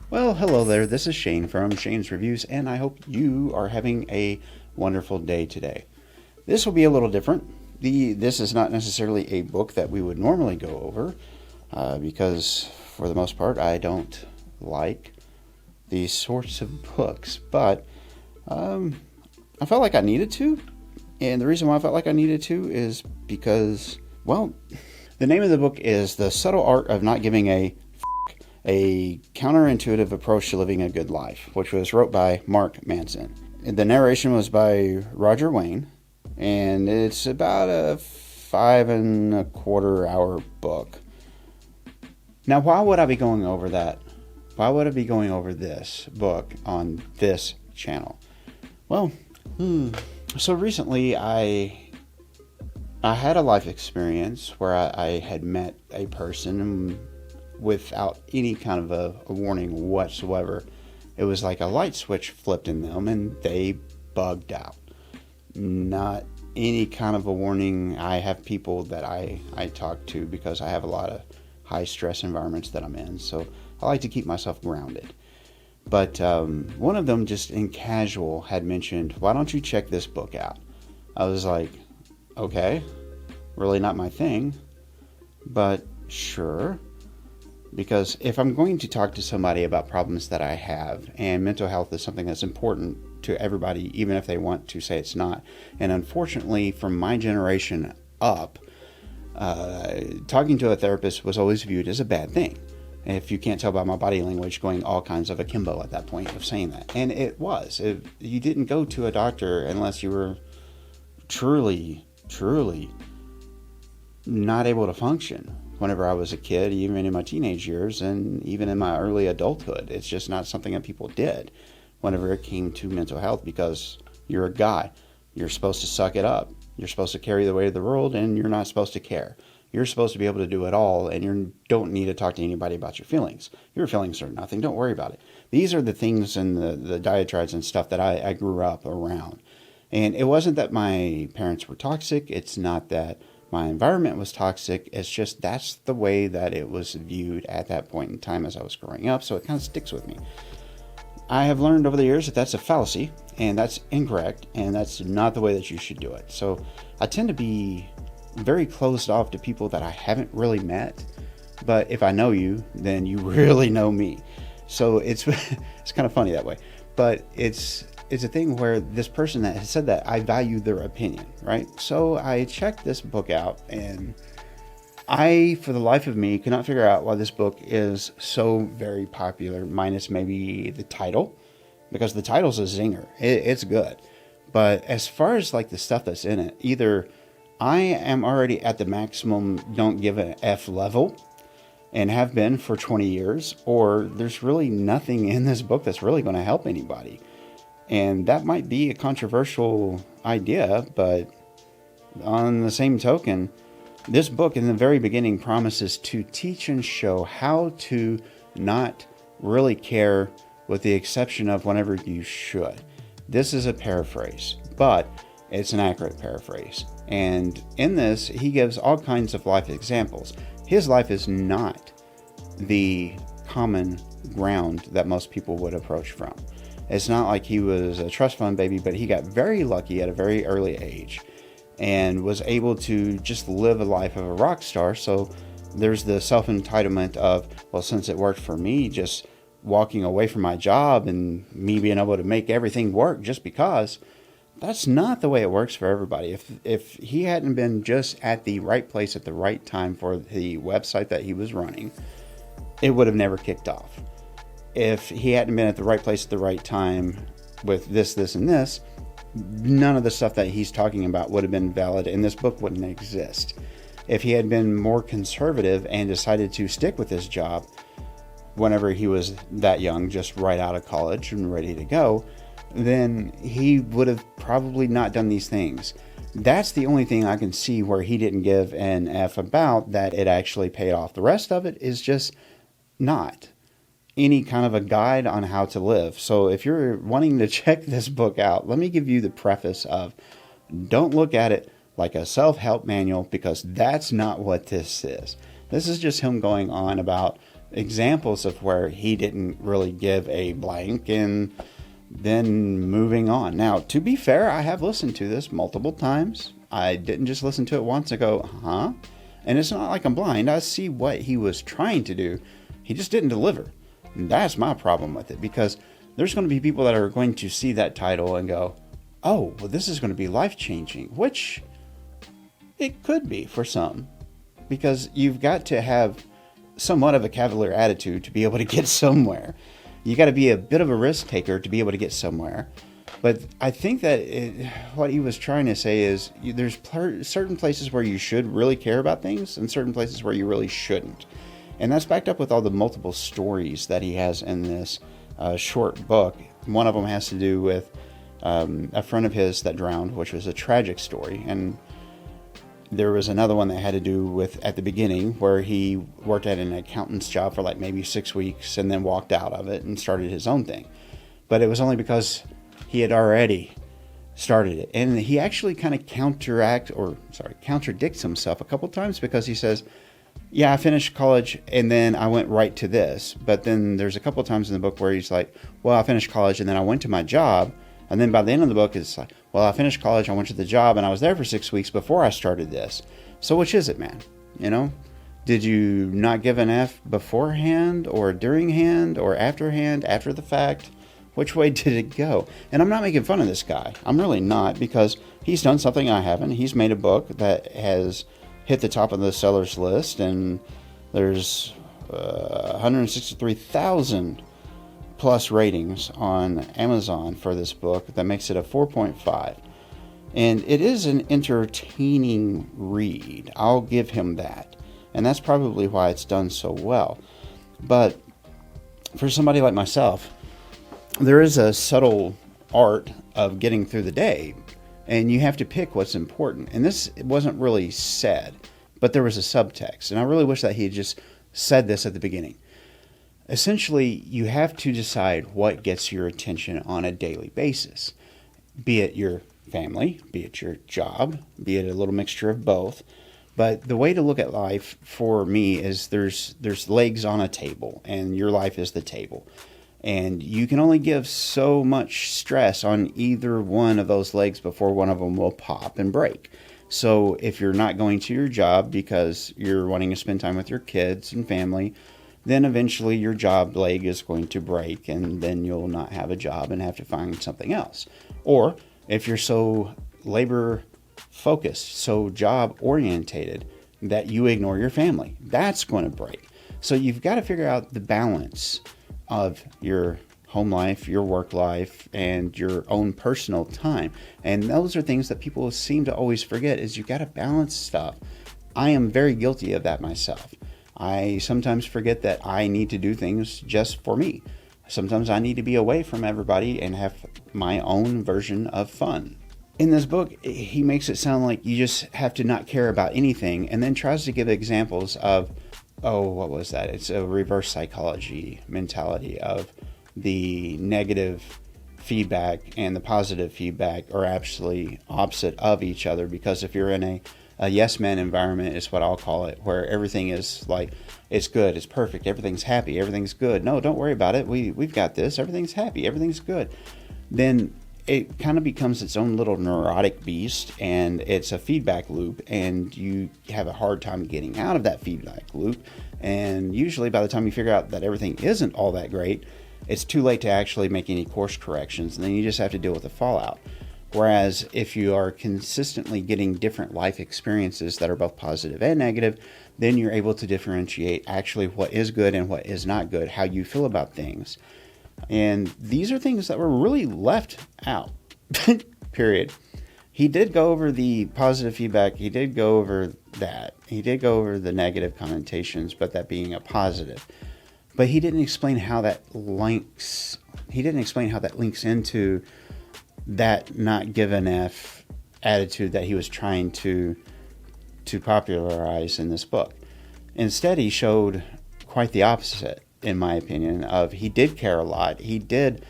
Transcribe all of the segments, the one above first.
Well, hello there. This is Shane from Shane's Reviews, and I hope you are having a wonderful day today. This will be a little different. This is not necessarily a book that we would normally go over, because for the most part, I don't like these sorts of books. But I felt like I needed to, and the reason why I felt like I needed to is because, well, the name of the book is The Subtle Art of Not Giving a counterintuitive approach to living a good life, which was wrote by Mark Manson. The narration was by Roger Wayne, and it's about a 5.25 hour book. Now, why would I be going over that? Why would I be going over this book on this channel? Well, so recently I had a life experience where I had met a person without any kind of a warning whatsoever. It was like a light switch flipped in them and they bugged out. Not any kind of a warning. I have people that I talk to because I have a lot of high stress environments that I'm in, so I like to keep myself grounded. But one of them, just in casual, had mentioned, why don't you check this book out? I was like, okay, really not my thing, but sure. Because if I'm going to talk to somebody about problems that I have, and mental health is something that's important to everybody, even if they want to say it's not, and unfortunately from my generation up, talking to a therapist was always viewed as a bad thing. If you can't tell by my body language, going all kinds of akimbo at that point of saying that. And it was. You didn't go to a doctor unless you were truly not able to function. Whenever I was a kid, even in my teenage years, and even in my early adulthood, it's just not something that people did whenever it came to mental health, because you're a guy. You're supposed to suck it up. You're supposed to carry the weight of the world, and you're not supposed to care. You're supposed to be able to do it all, and you don't need to talk to anybody about your feelings. Your feelings are nothing. Don't worry about it. These are the things and the diatribes and stuff that I grew up around. And it wasn't that my parents were toxic. It's not that my environment was toxic. It's just that's the way that it was viewed at that point in time as I was growing up. So it kind of sticks with me. I have learned over the years that that's a fallacy, and that's incorrect, and that's not the way that you should do it. So I tend to be very closed off to people that I haven't really met. But if I know you, then you really know me. So it's kind of funny that way. But it's a thing where this person that has said that, I value their opinion, right? So I checked this book out, and I, for the life of me, cannot figure out why this book is so very popular, minus maybe the title, because the title's a zinger. It's good. But as far as like the stuff that's in it, either I am already at the maximum don't give an F level, and have been for 20 years, or there's really nothing in this book that's really going to help anybody. And that might be a controversial idea, but on the same token, this book in the very beginning promises to teach and show how to not really care, with the exception of whenever you should. This is a paraphrase, but it's an accurate paraphrase. And in this, he gives all kinds of life examples. His life is not the common ground that most people would approach from. It's not like he was a trust fund baby, but he got very lucky at a very early age and was able to just live a life of a rock star. So there's the self-entitlement of, well, since it worked for me, just walking away from my job and me being able to make everything work just because. That's not the way it works for everybody. If he hadn't been just at the right place at the right time for the website that he was running, it would have never kicked off. If he hadn't been at the right place at the right time with this, and this, none of the stuff that he's talking about would have been valid, and this book wouldn't exist. If he had been more conservative and decided to stick with his job whenever he was that young, just right out of college and ready to go, then he would have probably not done these things. That's the only thing I can see where he didn't give an F about, that it actually paid off. The rest of it is just not any kind of a guide on how to live. So if you're wanting to check this book out, let me give you the preface of, don't look at it like a self-help manual, because that's not what this is. This is just him going on about examples of where he didn't really give a blank and then moving on. Now, to be fair, I have listened to this multiple times. I didn't just listen to it once and go, huh? And it's not like I'm blind. I see what he was trying to do. He just didn't deliver. And that's my problem with it, because there's going to be people that are going to see that title and go, oh, well, this is going to be life-changing, which it could be for some, because you've got to have somewhat of a cavalier attitude to be able to get somewhere. You got to be a bit of a risk taker to be able to get somewhere. But I think that what he was trying to say is there's certain places where you should really care about things and certain places where you really shouldn't. And that's backed up with all the multiple stories that he has in this short book. One of them has to do with a friend of his that drowned, which was a tragic story. And there was another one that had to do with at the beginning where he worked at an accountant's job for like maybe 6 weeks and then walked out of it and started his own thing. But it was only because he had already started it. And he actually kind of contradicts himself a couple times, because he says, yeah, I finished college and then I went right to this. But then there's a couple times in the book where he's like, well, I finished college and then I went to my job. And then by the end of the book, it's like, well, I finished college, I went to the job, and I was there for 6 weeks before I started this. So which is it, man? You know, did you not give an F beforehand or during hand or afterhand, after the fact? Which way did it go? And I'm not making fun of this guy. I'm really not, because he's done something I haven't. He's made a book that has hit the top of the sellers list, and there's 163,000 plus ratings on Amazon for this book. That makes it a 4.5. And it is an entertaining read. I'll give him that. And that's probably why it's done so well. But for somebody like myself, there is a subtle art of getting through the day, and you have to pick what's important. And this wasn't really said, but there was a subtext. And I really wish that he had just said this at the beginning. Essentially, you have to decide what gets your attention on a daily basis, be it your family, be it your job, be it a little mixture of both. But the way to look at life for me is there's legs on a table, and your life is the table. And you can only give so much stress on either one of those legs before one of them will pop and break. So if you're not going to your job because you're wanting to spend time with your kids and family, then eventually your job leg is going to break, and then you'll not have a job and have to find something else. Or if you're so labor focused, so job orientated, that you ignore your family, that's going to break. So you've got to figure out the balance of your home life, your work life, and your own personal time. And those are things that people seem to always forget, is you got to balance stuff. I am very guilty of that myself. I sometimes forget that I need to do things just for me. Sometimes I need to be away from everybody and have my own version of fun. In this book, he makes it sound like you just have to not care about anything, and then tries to give examples of, what was that? It's a reverse psychology mentality of the negative feedback and the positive feedback are actually opposite of each other, because if you're in a yes man environment, is what I'll call it, where everything is like, it's good, it's perfect, everything's happy, everything's good. No, don't worry about it. We've got this. Everything's happy, everything's good. Then it kind of becomes its own little neurotic beast, and it's a feedback loop, and you have a hard time getting out of that feedback loop. And usually by the time you figure out that everything isn't all that great, it's too late to actually make any course corrections, and then you just have to deal with the fallout. Whereas if you are consistently getting different life experiences that are both positive and negative, then you're able to differentiate actually what is good and what is not good, how you feel about things. And these are things that were really left out, period. He did go over the positive feedback. He did go over that. He did go over the negative connotations, but that being a positive. But he didn't explain how that links. He didn't explain how that links into that not give an F attitude that he was trying to popularize in this book. Instead, he showed quite the opposite, in my opinion, of he did care a lot. He did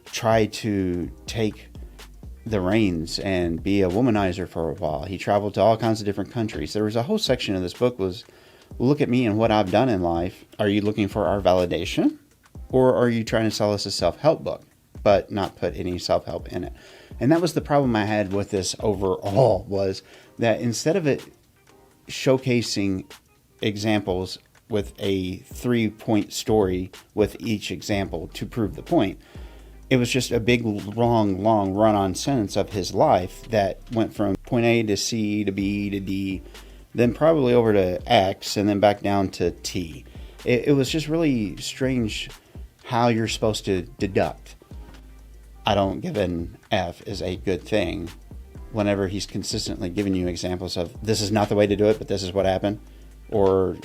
try to take the reins and be a womanizer for a while. He traveled to all kinds of different countries. There was a whole section of this book was look at me and what I've done in life. Are you looking for our validation? Or are you trying to sell us a self-help book, but not put any self-help in it? And that was the problem I had with this overall, was that instead of it showcasing examples with a 3-point story with each example to prove the point, it was just a big, long run-on sentence of his life that went from point A to C to B to D, then probably over to X, and then back down to T. It was just really strange how you're supposed to deduct. I don't give an F is a good thing whenever he's consistently giving you examples of this is not the way to do it, but this is what happened, or,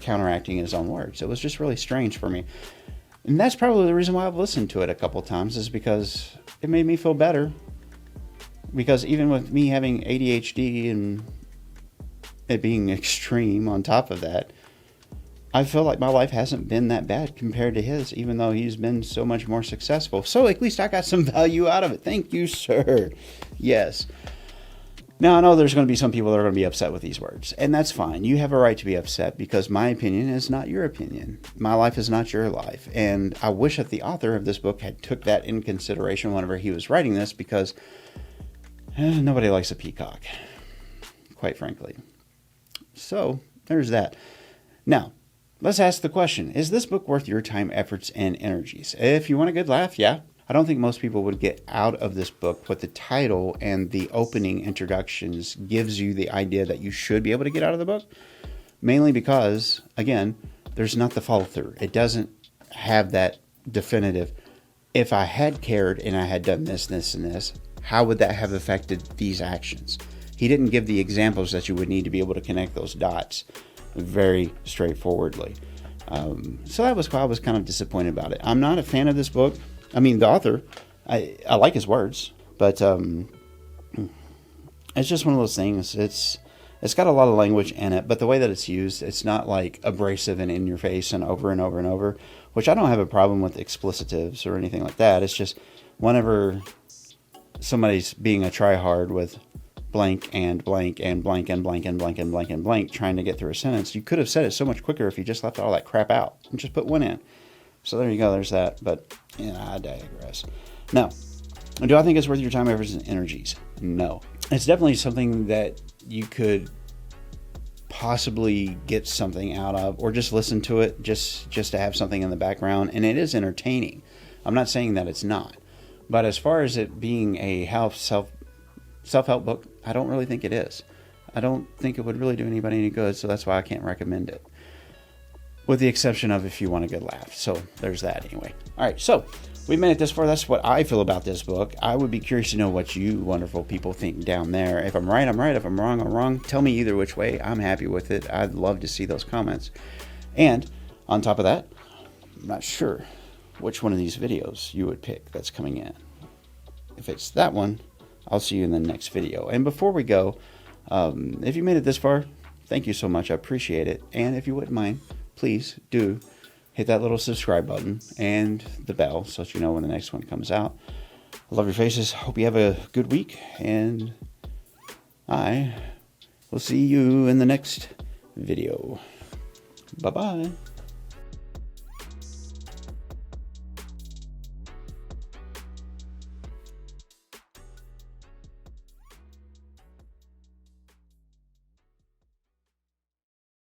counteracting his own words. It was just really strange for me. And that's probably the reason why I've listened to it a couple times, is because it made me feel better. Because even with me having ADHD and it being extreme on top of that, I feel like my life hasn't been that bad compared to his, even though he's been so much more successful. So at least I got some value out of it. Thank you, sir. Yes. Now, I know there's going to be some people that are going to be upset with these words, and that's fine. You have a right to be upset, because my opinion is not your opinion. My life is not your life. And I wish that the author of this book had took that in consideration whenever he was writing this, because nobody likes a peacock, quite frankly. So there's that. Now, let's ask the question, is this book worth your time, efforts, and energies? If you want a good laugh, yeah. I don't think most people would get out of this book what the title and the opening introductions gives you the idea that you should be able to get out of the book. Mainly because, again, there's not the follow through. It doesn't have that definitive, if I had cared and I had done this, this, and this, how would that have affected these actions? He didn't give the examples that you would need to be able to connect those dots very straightforwardly. So that was why I was kind of disappointed about it. I'm not a fan of this book. I mean, the author, I like his words, but it's just one of those things. It's got a lot of language in it, but the way that it's used, it's not like abrasive and in your face and over and over and over, which I don't have a problem with explicitives or anything like that. It's just whenever somebody's being a tryhard with blank and blank and blank and blank and blank and blank and blank trying to get through a sentence, you could have said it so much quicker if you just left all that crap out and just put one in. So there you go, there's that, but I digress. Now, do I think it's worth your time, efforts, and energies? No. It's definitely something that you could possibly get something out of, or just listen to it just to have something in the background, and it is entertaining. I'm not saying that it's not, but as far as it being a self-help book, I don't really think it is. I don't think it would really do anybody any good, so that's why I can't recommend it. With the exception of if you want a good laugh. So there's that anyway. All right, so we made it this far. That's what I feel about this book. I would be curious to know what you wonderful people think down there. If I'm right, I'm right. If I'm wrong, I'm wrong. Tell me either which way. I'm happy with it. I'd love to see those comments. And on top of that, I'm not sure which one of these videos you would pick that's coming in. If it's that one, I'll see you in the next video. And before we go, if you made it this far, thank you so much. I appreciate it. And if you wouldn't mind, please do hit that little subscribe button and the bell so that you know when the next one comes out. I love your faces. Hope you have a good week, and I will see you in the next video. Bye-bye.